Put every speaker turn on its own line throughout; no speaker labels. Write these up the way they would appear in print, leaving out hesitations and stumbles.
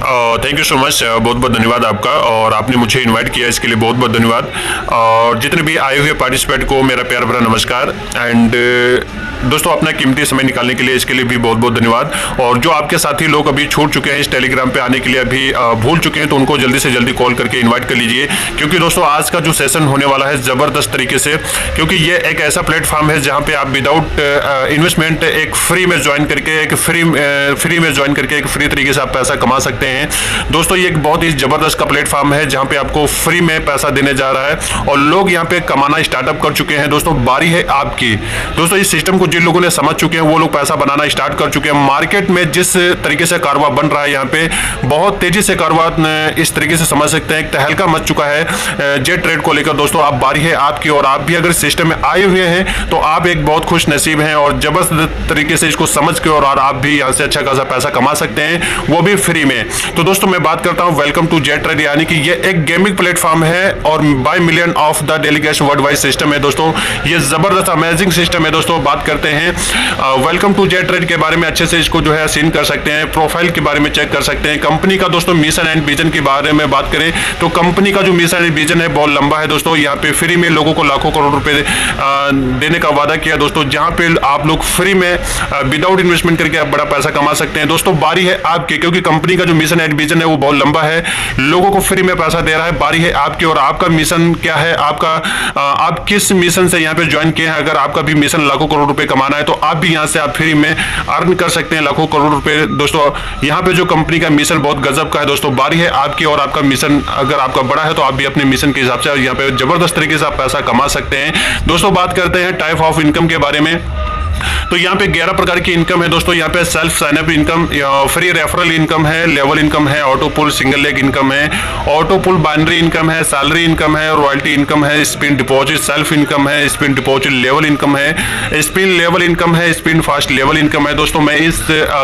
Thank you so much. बहुत बहुत धन्यवाद आपका, और आपने मुझे इनवाइट किया इसके लिए बहुत बहुत धन्यवाद। और जितने भी आए हुए पार्टिसिपेंट को मेरा प्यार भरा नमस्कार। एंड दोस्तों, अपना कीमती समय निकालने के लिए इसके लिए भी बहुत बहुत धन्यवाद। और जो आपके साथी लोग अभी छूट चुके हैं इस टेलीग्राम पे आने के लिए, अभी भूल चुके हैं, तो उनको जल्दी से जल्दी कॉल करके इन्वाइट कर लीजिए, क्योंकि दोस्तों आज का जो सेशन होने वाला है ज़बरदस्त तरीके से, क्योंकि ये एक ऐसा प्लेटफॉर्म है जहाँ पे आप विदाउट इन्वेस्टमेंट एक फ्री में ज्वाइन करके एक फ्री तरीके से आप पैसा कमा सकते हैं। दोस्तों, ये एक बहुत ही ज़बरदस्त का प्लेटफॉर्म है जहाँ पे आपको फ्री में पैसा देने जा रहा है, और लोग यहाँ पे कमाना स्टार्टअप कर चुके हैं। दोस्तों, बारी है आपकी। दोस्तों, इस सिस्टम को जिन लोगों ने समझ चुके हैं वो लोग पैसा बनाना स्टार्ट कर चुके हैं। मार्केट में जिस तरीके से कारोबार बन रहा है, यहाँ पे बहुत तेजी से कारोबार इस तरीके से समझ सकते हैं, एक तहलका मच चुका है जेट ट्रेड को लेकर। दोस्तों, आप बारी है आपकी, और आप भी अगर सिस्टम में आए हुए हैं तो आप एक बहुत खुश नसीब हैं, और जबरदस्त तरीके से इसको समझ के और आप भी यहाँ से अच्छा खासा पैसा कमा सकते हैं, वो भी फ्री में। तो दोस्तों, मैं बात करता हूँ वेलकम टू जेट ट्रेड, यानी कि ये एक गेमिंग प्लेटफॉर्म है और by million of the delegates world wide system है। दोस्तों, ये जबरदस्त अमेजिंग सिस्टम है। दोस्तों, बात करते हैं वेलकम टू जेट ट्रेड के बारे में। अच्छे से इसको जो है सीन कर सकते हैं, प्रोफाइल के बारे में चेक कर सकते हैं। कंपनी का दोस्तों मिशन एंड विजन के बारे में बात करें तो कंपनी का जो मिशन एंड विजन है बहुत लंबा है। दोस्तों, यहाँ पे फ्री में लोगों को लाखों करोड़ रुपए देने का वादा किया दोस्तों, जहाँ पे आप लोग फ्री में विदाउट इन्वेस्टमेंट करके आप बड़ा पैसा कमा सकते हैं। दोस्तों, बारी है आपकी, क्योंकि कंपनी का जो मिशन एंड विजन है वो बहुत लंबा है, लोगों को फ्री में पैसा दे रहा है। बारी है आपकी, और आपका मिशन क्या है, आप किस मिशन से यहाँ पे ज्वाइन किए हैं। अगर आपका भी मिशन लाखों करोड़ रुपए कमाना है तो आप भी यहाँ से आप फ्री में अर्न कर सकते हैं लाखों करोड़ रुपए। दोस्तों, यहाँ पे जो कंपनी का मिशन बहुत गजब का है। दोस्तों, बारी है आपकी, और आपका मिशन अगर आपका बड़ा है तो आप भी अपने मिशन के हिसाब से यहाँ पे जबरदस्त तरीके से आप पैसा कमा सकते हैं। दोस्तों, बात करते हैं टाइप ऑफ इनकम के बारे में। तो यहाँ पे 11 प्रकार की इनकम है। दोस्तों, यहाँ पे self signup income, free referral income है, लेवल इनकम है, auto pool single leg income है, ऑटो पुल बाइनरी इनकम है, सैलरी इनकम है, रॉयल्टी इनकम है, स्पिन डिपॉजिट सेल्फ इनकम है, स्पिन डिपॉजिट लेवल इनकम है, स्पिन लेवल इनकम है, spin fast level income है। दोस्तों, मैं इस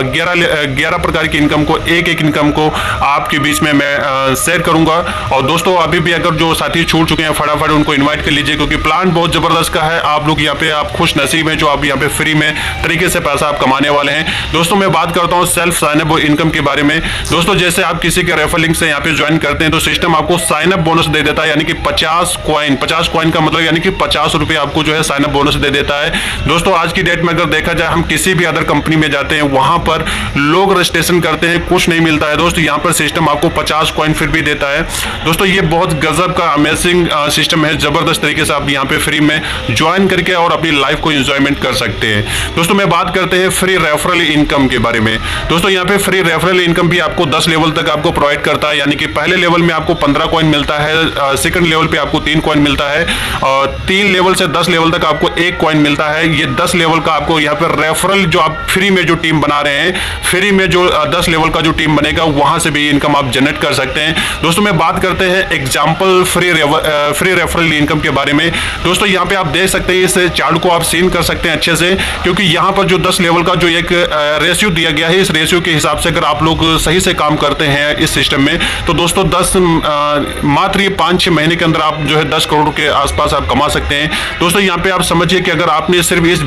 11 प्रकार की इनकम को एक इनकम को आपके बीच में मैं शेयर करूंगा। और दोस्तों, अभी भी अगर जो साथी छूट चुके हैं फटाफट उनको इन्वाइट कर लीजिए, क्योंकि प्लान बहुत जबरदस्त का है। आप लोग यहाँ पे आप खुश नसीब हैं जो आप यहाँ पे फ्री में तरीके से पैसा आप कमाने वाले हैं। दोस्तों, मैं बात करता हूं सेल्फ साइनअप इनकम के बारे में। दोस्तों, जैसे आप किसी के रेफर लिंक से यहाँ पे ज्वाइन करते हैं तो सिस्टम आपको साइनअप बोनस दे देता है, यानी कि 50 कॉइन का मतलब यानी कि 50 रुपए आपको जो है साइनअप बोनस दे देता है। दोस्तों, आज की डेट में अगर देखा जाए, हम किसी भी अदर कंपनी में जाते हैं, वहां पर लोग रजिस्ट्रेशन करते हैं, कुछ नहीं मिलता है। दोस्तों, यहाँ पर सिस्टम आपको 50 कॉइन फिर भी देता है। दोस्तों, ये बहुत गजब का अमेजिंग सिस्टम है। जबरदस्त तरीके से आप यहाँ पे फ्री में ज्वाइन करके और अपनी लाइफ को एंजॉयमेंट कर सकते हैं। दोस्तों, मैं बात करते हैं फ्री रेफरल इनकम के बारे में। दोस्तों, यहाँ पे फ्री रेफरल इनकम भी आपको 10 लेवल तक आपको प्रोवाइड करता है, यानी कि पहले लेवल में आपको 15 कॉइन मिलता है, सेकंड लेवल पे आपको 3 कॉइन मिलता है, और 3 लेवल से 10 लेवल तक आपको 1 कॉइन मिलता है। ये 10 लेवल का आपको यहाँ पे रेफरल जो आप फ्री में जो टीम बना रहे हैं, फ्री में जो 10 लेवल का जो टीम बनेगा वहां से भी इनकम आप जनरेट कर सकते हैं। दोस्तों, मैं बात करते हैं एग्जाम्पल फ्री रेफरल इनकम के बारे में। दोस्तों, यहाँ पे आप देख सकते हैं, इस चार्ट को आप सीन कर सकते हैं अच्छे से, क्योंकि यहाँ पर जो 10 लेवल का जो एक रेशियो दिया गया है, इस रेशियो के हिसाब से अगर आप लोग सही से काम करते हैं इस सिस्टम में, तो दोस्तों मात्र ये 5-6 महीने के अंदर आप जो है 10 करोड़ के आसपास आप कमा सकते हैं। दोस्तों, यहाँ पे आप समझिए कि अगर आपने सिर्फ इस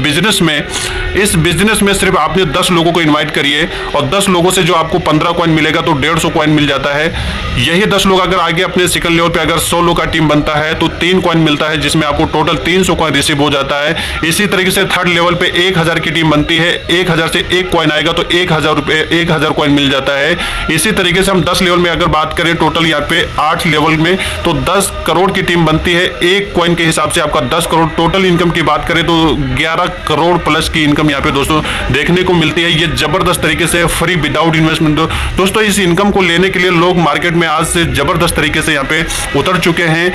बिजनेस में सिर्फ आपने 10 लोगों को इन्वाइट करिए, और 10 लोगों से जो आपको 15 कॉइन मिलेगा तो 150 कॉइन मिल जाता है। यही 10 लोग अगर आगे अपने सेकंड लेवल पे अगर 100 लोग का टीम बनता है तो 3 कॉइन मिलता है, जिसमें आपको टोटल 300 कॉइन रिसीव हो जाता है। इसी तरीके से थर्ड लेवल पे 1000 की टीम बनती है, 1000 से 1 कॉइन आएगा तो 1000 कॉइन मिल जाता है। इसी तरीके से हम 10 लेवल में अगर बात करें, टोटल यहाँ पे 8 लेवल में तो 10 करोड़ की टीम बनती है, 1 कॉइन के हिसाब से आपका 10 करोड़। टोटल इनकम की बात करें तो 11 करोड़ प्लस की इनकम यहाँ पे दोस्तों देखने को मिलती है। ये जबरदस्त तरीके से फ्री विदाउट इन्वेस्टमेंट। दोस्तों, इस इनकम को लेने के लिए लोग मार्केट में आज से जबरदस्त तरीके से यहाँ पे उतर चुके हैं।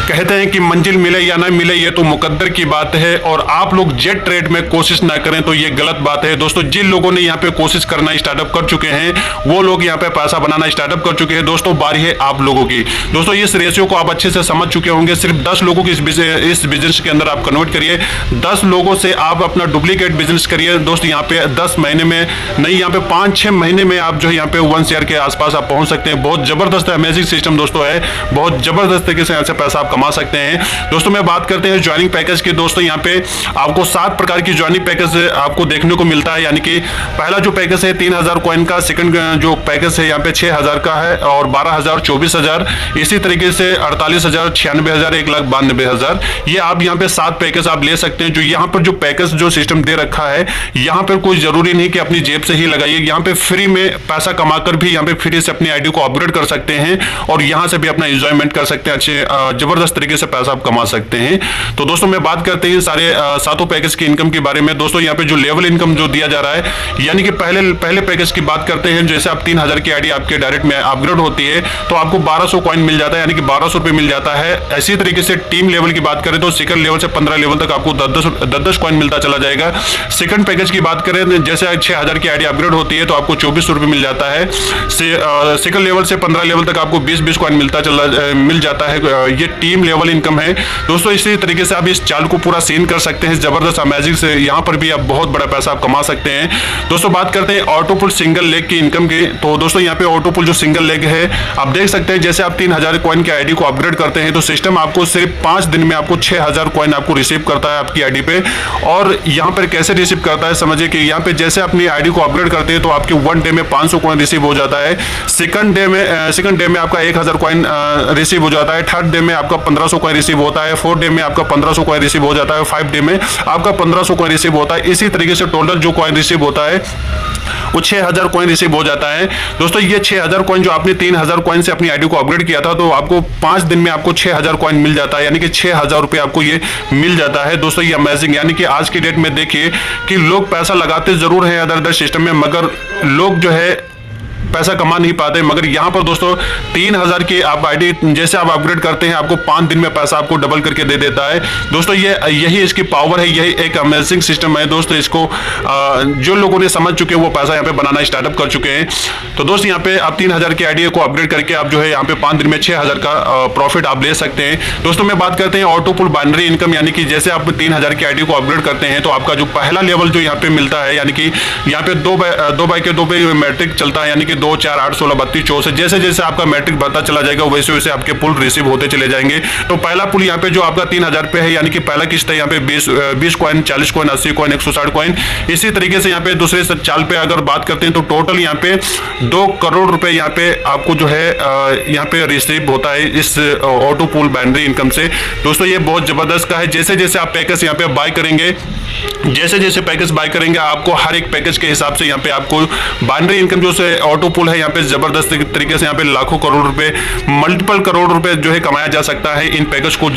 कहते हैं कि मंजिल मिले या ना मिले ये तो मुकद्दर की बात है, और आप लोग जेट ट्रेड में कोशिश ना करें तो ये गलत बात है। दोस्तों, जिन लोगों ने यहाँ पे कोशिश करना स्टार्टअप कर चुके हैं वो लोग यहाँ पे पैसा बनाना स्टार्टअप कर चुके हैं। दोस्तों, बारी है आप लोगों की। दोस्तों, इस रेशियो को आप अच्छे से समझ चुके होंगे। सिर्फ 10 लोगों की इस बिजनेस के अंदर आप कन्वर्ट करिए, 10 लोगों से आप अपना डुप्लीकेट बिजनेस करिए। दोस्त, यहाँ पे 10 महीने में नहीं, यहाँ पे 5-6 महीने में आप जो है यहाँ पे 1 शेयर के आसपास आप पहुंच सकते हैं। बहुत जबरदस्त अमेजिंग सिस्टम दोस्तों है, बहुत जबरदस्त तरीके से यहाँ से पैसा आप कमा सकते हैं। दोस्तों मैं बात करते हैं ज्वाइनिंग पैकेज की। दोस्तों यहाँ पे आपको 7 प्रकार की ज्वाइनिंग पैकेज आपको देखने को मिलता है, यानी कि पहला जो पैकेज है 3000 कॉइन का, सेकंड जो पैकेज है यहाँ पे 6000 का है, और 12000, 24000, इसी तरीके से 48000, 96000, 1,92,000। ये आप यहाँ पे 7 पैकेज आप ले सकते हैं। जो यहाँ पर जो पैकेज जो सिस्टम दे रखा है, यहाँ पर कोई जरूरी नहीं कि अपनी जेब से ही लगाइए, यहाँ पे फ्री में पैसा कमाकर भी यहाँ पे फ्री से अपनी आईडी को अपग्रेड कर सकते हैं और यहाँ से भी अपना एंजॉयमेंट कर सकते हैं, अच्छे जबरदस्त तरीके से पैसा आप कमा सकते हैं। तो दोस्तों मैं बात करते हैं सारे 7 पैकेज की इनकम के बारे में। दोस्तों यहाँ पे जो लेवल इनकम जो दिया जा रहा है, यानी कि पहले पैकेज की बात करते हैं, जैसे आप 3000 की आईडी आपके डायरेक्ट में अपग्रेड होती है तो आपको 1200 कॉइन मिल जाता है, यानी कि 1200 रुपए मिल जाता है। इसी तरीके से टीम लेवल की बात करें तो सेकंड लेवल से 15 लेवल तक आपको 10 कॉइन मिलता चला जाएगा। सेकंड पैकेज की बात करें, जैसे 6000 की आईडी अपग्रेड होती है तो आपको 2400 रुपए मिल जाता है। सेकंड लेवल से 15 लेवल तक आपको 20 कॉइन मिल जाता है। ये टीम लेवल इनकम है दोस्तों। इसी तरीके से आप इस चाल को पूरा सीन कर सकते हैं, जबरदस्त अमेजिंग से यहाँ पर भी आप बहुत बड़ा पैसा आप कमा सकते हैं। दोस्तों बात करते हैं ऑटो पुल सिंगल लेग की इनकम की। तो दोस्तों यहाँ पे ऑटो पुल जो सिंगल लेग है, आप देख सकते हैं जैसे आप 3000 कॉइन की आईडी को अपग्रेड करते हैं तो सिस्टम आपको सिर्फ 5 दिन में आपको 6000 कॉइन आपको रिसीव करता है आपकी आईडी पे। और यहाँ पर कैसे रिसीव करता है समझिए कि यहाँ पे जैसे अपनी आईडी को अपग्रेड करते हैं तो आपके 1 डे में 500 कॉइन रिसीव हो जाता है। सेकंड डे में आपका 1000 कॉइन रिसीव हो जाता है। थर्ड डे में आपका 1500 कॉइन रिसीव होता है। फोर्थ डे में आपका 1500 कॉइन रिसीव हो जाता है। 5 डे में आपका 1500 कॉइन रिसीव होता है। इसी तरीके से टोटल जो कॉइन रिसीव होता है वो 6000 कॉइन रिसीव हो जाता है। दोस्तों ये 6000 कॉइन जो आपने 3000 कॉइन से अपनी आईडी को अपग्रेड किया था तो आपको 5 दिन में आपको 6000 कॉइन मिल जाता है, यानी कि 6000 रुपए आपको ये मिल जाता है। दोस्तों ये अमेजिंग, यानी कि आज की डेट में देखिए कि लोग पैसा लगाते जरूर हैं अदर सिस्टम में, मगर लोग जो है पैसा कमा नहीं पाते। मगर यहाँ पर दोस्तों 3000 की आप आईडी जैसे आप अपग्रेड करते हैं आपको 5 दिन में पैसा आपको डबल करके दे देता है। दोस्तों यही इसकी पावर है, यही एक अमेजिंग सिस्टम है दोस्तों। इसको जो लोगों ने समझ चुके हैं वो पैसा यहाँ पे बनाना स्टार्टअप कर चुके हैं। तो दोस्त यहाँ पे आप 3000 की आईडी को अपग्रेड करके आप जो है यहाँ पे 5 दिन में 6000 का प्रॉफिट आप ले सकते हैं। दोस्तों मैं बात करते हैं ऑटो पुल बाइनरी इनकम, यानी कि जैसे आप 3000 की आईडी को अपग्रेड करते हैं तो आपका जो पहला लेवल जो यहाँ पे मिलता है, यानी कि यहाँ पे 2 बाई मैट्रिक चलता है, यानी कि 2, 4, 8, 16, 32, 64। जैसे जैसे आपका मैट्रिक बढ़ता चला जाएगा वैसे वैसे आपके पुल रिसीव होते चले जाएंगे। तो पहला पुल यहाँ पे जो आपका 3000 पे है, यानी कि पहला किस्त है यहाँ पे 20 कॉइन, 40 कॉइन, 80 कॉइन, 160 कॉइन। इसी तरीके से यहाँ पे दूसरे चाल पे अगर बात करते हैं तो टोटल यहाँ पे 2 करोड़ रुपए यहाँ पे आपको जो है यहाँ पे रिसीव होता है इस ऑटो पुल बाइनरी इनकम से। दोस्तों ये बहुत जबरदस्त का है। जैसे जैसे आप पैकेज यहाँ पे बाय करेंगे, जैसे जैसे पैकेज बाय करेंगे आपको हर एक पैकेज के हिसाब से यहाँ पे आपको बाइनरी इनकम जो से ऑटो पुल है यहाँ पे जबरदस्त तरीके से यहाँ पे लाखों करोड़ रुपए, मल्टीपल करोड़ रुपए जो है कमाया जा सकता है इन पैकेज को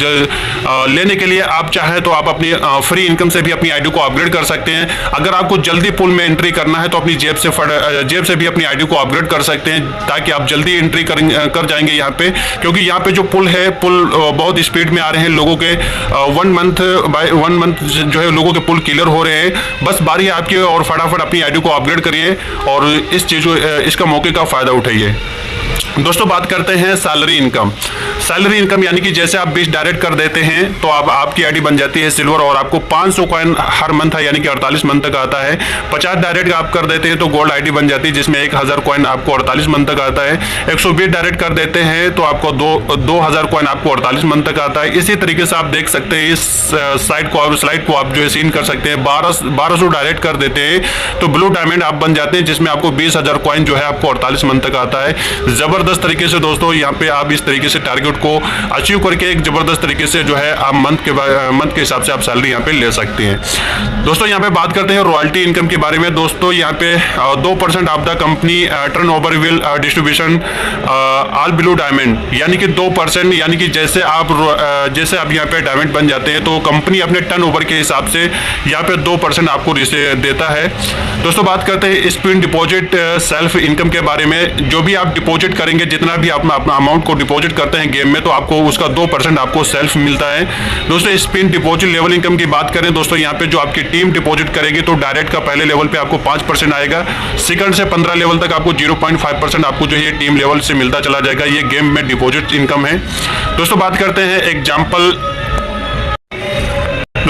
लेने के लिए। आप चाहें तो आप अपनी फ्री इनकम से भी अपनी आईडी को अपग्रेड कर सकते हैं। अगर आपको जल्दी पुल में एंट्री करना है तो अपनी जेब से भी अपनी आईडी को अपग्रेड कर सकते हैं ताकि आप जल्दी एंट्री कर जाएंगे यहाँ पे, क्योंकि यहाँ पे जो पुल है पुल बहुत स्पीड में आ रहे हैं। लोगों के 1 मंथ जो है लोगों के पुल क्लियर हो रहे हैं। बस बारी है आपकी और फटाफट अपनी आईडी को अपग्रेड करिए और इस चीज को इसका मौके का फायदा उठाइए। दोस्तों बात करते हैं सैलरी इनकम। सैलरी इनकम यानी कि जैसे आप 20 डायरेक्ट कर देते हैं तो अब आपकी आईडी बन जाती है सिल्वर और आपको 500 कॉइन हर मंथ है, यानी कि 48 मंथ तक आता है। 50 डायरेक्ट आप कर देते हैं तो गोल्ड आईडी बन जाती है जिसमें 1000 कॉइन आपको 48 मंथ तक आता है। 120 डायरेक्ट कर देते हैं तो आपको 2000 कॉइन आपको 48 मंथ तक आता है। इसी तरीके से आप देख सकते हैं इस स्लाइड को आप जो है सीन कर सकते हैं। 1200 डायरेक्ट कर देते हैं तो ब्लू डायमंड आप बन जाते हैं जिसमें आपको 20000 कॉइन जो है आपको 48 मंथ तक आता है। जबरदस्त तरीके से दोस्तों यहाँ पे आप इस तरीके से टारगेट को अचीव करके एक जबरदस्त तरीके से जो है आप मंथ के हिसाब से आप सैलरी यहाँ पे ले सकते हैं। दोस्तों यहाँ पे बात करते हैं रॉयल्टी इनकम के बारे में। दोस्तों यहाँ पे 2% of the company turnover will distribution all blue diamond, यानी कि 2%, यानी कि जैसे आप यहाँ पे डायमंड बन जाते हैं तो कंपनी अपने टर्नओवर के हिसाब से यहाँ पे 2% आपको देता है। दोस्तों बात करते हैं स्पिन डिपॉजिट सेल्फ इनकम के बारे में। जो भी आप डिपॉजिट करेंगे, जितना भी आप अपना अमाउंट को डिपॉजिट करते हैं गेम में तो आपको उसका 2% आपको सेल्फ मिलता है। दोस्तों स्पिन डिपॉजिट लेवल इनकम की बात करें दोस्तों, यहाँ पे जो आपकी टीम डिपॉजिट करेगी तो डायरेक्ट का पहले लेवल पे आपको 5% आएगा। सेकंड से 15 लेवल तक आपको 0.5% आपको जो है टीम लेवल से मिलता चला जाएगा। ये गेम में डिपॉजिट इनकम है। दोस्तों बात करते हैं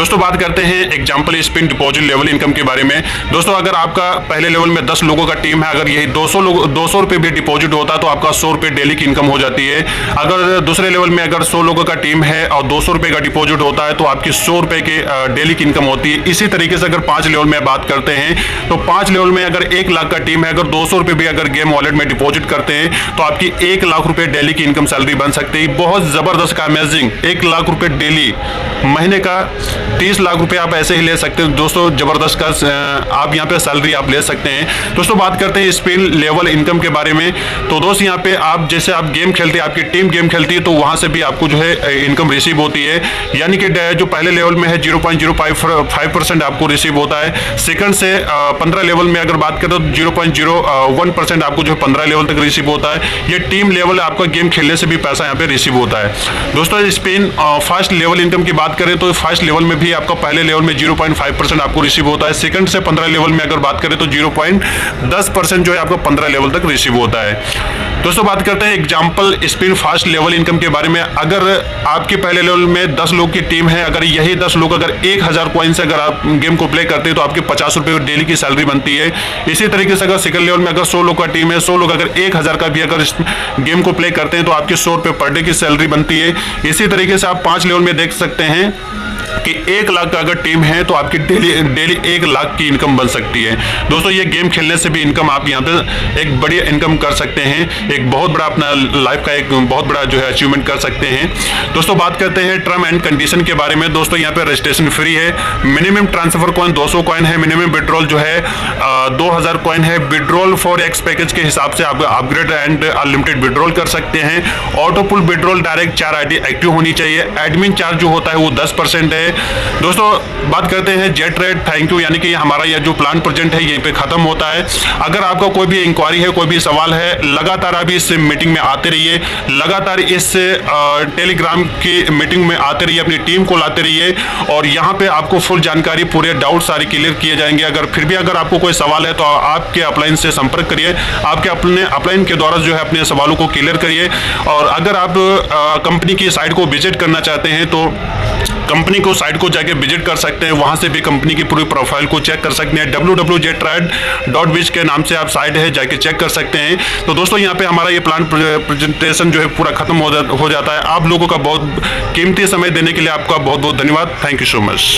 दोस्तों बात करते हैं example spin deposit level income के बारे में। दोस्तों अगर आपका पहले लेवल में 10 लोगों का टीम है, अगर यही 200 रुपये भी डिपॉजिट होता है तो आपका 100 रुपये डेली की इनकम हो जाती है। अगर दूसरे लेवल में अगर 100 लोगों का टीम है और 200 रुपये का डिपॉजिट होता है तो आपकी 100 रुपये के डेली की इनकम होती है। इसी तरीके से अगर 5 लेवल में बात करते हैं तो 5 लेवल में अगर 1 लाख का टीम है, अगर 200 रुपये भी अगर गेम वॉलेट में डिपॉजिट करते हैं तो आपकी 1 लाख रुपये डेली की इनकम सैलरी बन सकती है। बहुत जबरदस्त का अमेजिंग 1 लाख रुपये डेली, महीने का 30 लाख रुपए आप ऐसे ही ले सकते हैं। दोस्तों जबरदस्त का आप यहाँ पे सैलरी आप ले सकते हैं। दोस्तों बात करते हैं स्पिन लेवल इनकम के बारे में। तो दोस्त यहाँ पे आप जैसे आप गेम खेलते हैं, आपकी टीम गेम खेलती है तो वहाँ से भी आपको जो है इनकम रिसीव होती है। यानी कि जो पहले लेवल में है 0.05% आपको रिसीव होता है। सेकंड से 15 लेवल में अगर बात करें तो 0.01% आपको जो 15 लेवल तक रिसीव होता है। ये टीम लेवल आपका गेम खेलने से भी पैसा यहाँ पे रिसीव होता है। दोस्तों स्पिन फर्स्ट लेवल इनकम की बात करें तो फर्स्ट लेवल में भी आपका पहले लेवल में 0.5% आपको रिसीव होता है। सेकंड से 15 लेवल में अगर बात करें तो 0.10% जो है आपको 15 लेवल तक रिसीव होता है। दोस्तों बात करते हैं example spin fast level income के बारे में। अगर आपके पहले लेवल में 10 लोग की टीम है, अगर यही 10 लोग अगर 1000 कॉइन से अगर आप गेम को प्ले करते हैं तो आपके 50 रुपये डेली की सैलरी बनती है। इसी तरीके से अगर सेकंड लेवल में अगर 100 लोग का टीम है, 100 लोग अगर 1000 का भी अगर गेम को प्ले करते हैं तो आपके 100 रुपये पर डे की सैलरी बनती है। इसी तरीके से आप 5 लेवल में देख सकते हैं कि 1 लाख का अगर टीम है तो आपकी डेली 1 लाख की इनकम बन सकती है। दोस्तों ये गेम खेलने से भी इनकम आप यहाँ पे एक बड़ी इनकम कर सकते हैं, एक बहुत बड़ा अपना लाइफ का एक बहुत बड़ा जो है अचीवमेंट कर सकते हैं। दोस्तों बात करते हैं टर्म एंड कंडीशन के बारे में। दोस्तों यहाँ पे रजिस्ट्रेशन फ्री है, मिनिमम ट्रांसफर कॉइन 200 कॉइन है, मिनिमम विड्रॉल जो है 2000 कॉइन है। विड्रॉल फॉर एक्स पैकेज के हिसाब से आप अपग्रेड एंड अनलिमिटेड विड्रॉल कर सकते हैं। ऑटो पुल विड्रॉल डायरेक्ट 4 आईडी एक्टिव होनी चाहिए। एडमिन चार्ज जो होता है वो 10% है। दोस्तों बात करते हैं जेट रेट थैंक यू, यानी कि हमारा यह जो प्लान प्रेजेंट है यहीं पे खत्म होता है। अगर आपका कोई भी इंक्वायरी है, कोई भी सवाल है, लगातार आप इस मीटिंग में आते रहिए, लगातार इस टेलीग्राम की मीटिंग में आते रहिए, अपनी टीम को लाते रहिए और यहाँ पे आपको फुल जानकारी, पूरे डाउट सारे क्लियर किए जाएंगे। अगर फिर भी अगर आपको कोई सवाल है तो आपके अपलाइन से संपर्क करिए, आपके अपने अपलाइन के द्वारा जो है अपने सवालों को क्लियर करिए। और अगर आप कंपनी की साइट को विजिट करना चाहते हैं तो कंपनी को साइट को जाके विजिट कर सकते हैं, वहां से भी कंपनी की पूरी प्रोफाइल को चेक कर सकते हैं। www.jetride.biz के नाम से आप साइट है, जाके चेक कर सकते हैं। तो दोस्तों यहाँ पे हमारा ये प्लान प्रेजेंटेशन जो है पूरा खत्म हो जाता है। आप लोगों का बहुत कीमती समय देने के लिए आपका बहुत बहुत धन्यवाद। Thank you so much.